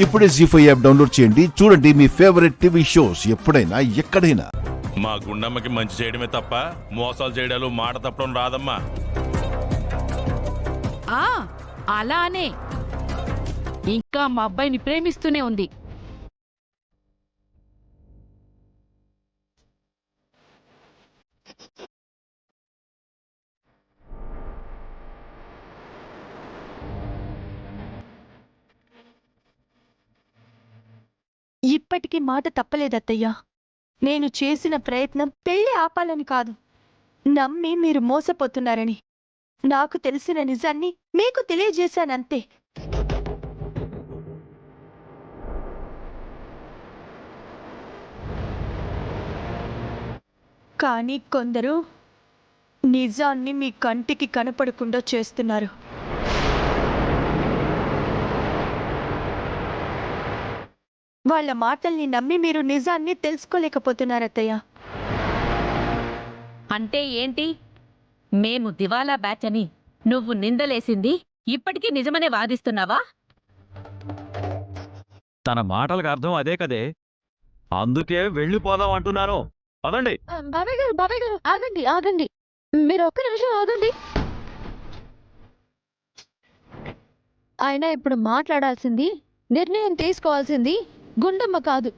ఇప్పుడే జీ5 app download చేయండి. చూడండి మీ ఫేవరెట్ టీవీ షోస్ ఎప్పుడైనా ఎక్కడైనా. మా గుండమ్మకి మంచి చేయడమే తప్ప మోసాలు చేయడాలు మాట తప్పడం రాదమ్మా. అలానే ఇంకా మా అబ్బాయిని ప్రేమిస్తూనే ఉంది. ఇప్పటికీ మాట తప్పలేదత్తయ్యా. నేను చేసిన ప్రయత్నం పెళ్లి ఆపాలని కాదు, నమ్మి మీరు మోసపోతున్నారని నాకు తెలిసిన నిజాన్ని మీకు తెలియజేశానంతే. కానీ కొందరు నిజాన్ని మీ కంటికి కనపడకుండా చేస్తున్నారు. వాళ్ళ మాటల్ని నమ్మి మీరు నిజాన్ని తెలుసుకోలేకపోతున్నారత్తయ్య. అంటే ఏంటి? మేము దివాలా బ్యాచ్ అని నువ్వు నిందలేసింది ఇప్పటికీ నిజమనే వాదిస్తున్నావా? తన మాటలకు అర్థం అదే కదే, అందుకే వెళ్ళిపోదాం అంటున్నాను. అదండి బాబాయ్ గారు ఆగండి ఆగండి, మీరు ఒక్క నిమిషం ఆగండి. ఆయన ఇప్పుడు మాట్లాడాల్సింది, నిర్ణయం తీసుకోవాల్సింది గుండమ్మ కాదు,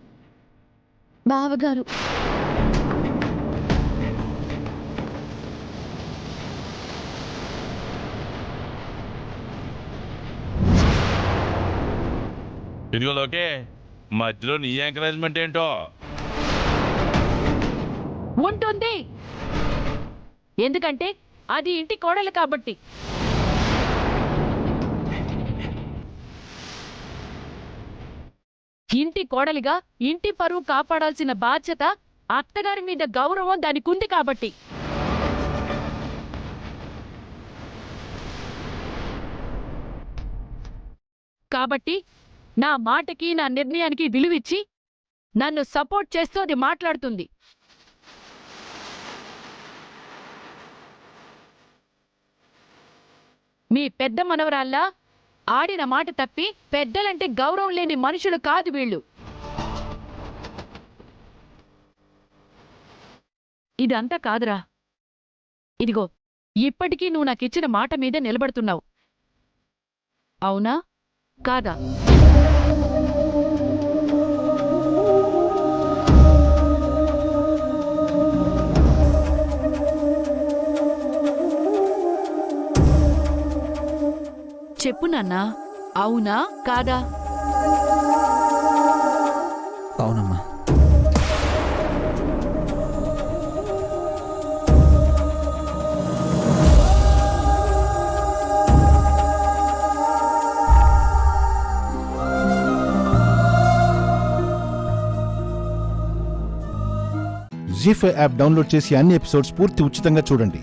బావగారు. ఇదిగో లోకే, మధ్యలో నీ ఎంకరేజ్మెంట్ ఏంటో ఉంటుంది. ఎందుకంటే అది ఇంటి కోడలు కాబట్టి. ఇంటి కోడలిగా ఇంటి పరువు కాపాడాల్సిన బాధ్యత, అత్తగారి మీద గౌరవం దానికుంది కాబట్టి. కాబట్టి నా మాటకి నా నిర్ణయానికి విలువిచ్చి నన్ను సపోర్ట్ చేస్తూ అది మాట్లాడుతుంది. మీ పెద్ద మనవరాల్లా ఆడిన మాట తప్పి పెద్దలంటే గౌరవం లేని మనుషులు కాదు వీళ్ళు. ఇదంతా కాదురా. ఇదిగో, ఇప్పటికీ నువ్వు నాకిచ్చిన మాట మీదే నిలబడుతున్నావు. అవునా కాదా? చెప్పు నాన్నా, అవునా కాదా? అవునమ్మా. జీ5 యాప్ డౌన్లోడ్ చేసి అన్ని ఎపిసోడ్స్ పూర్తి ఉచితంగా చూడండి.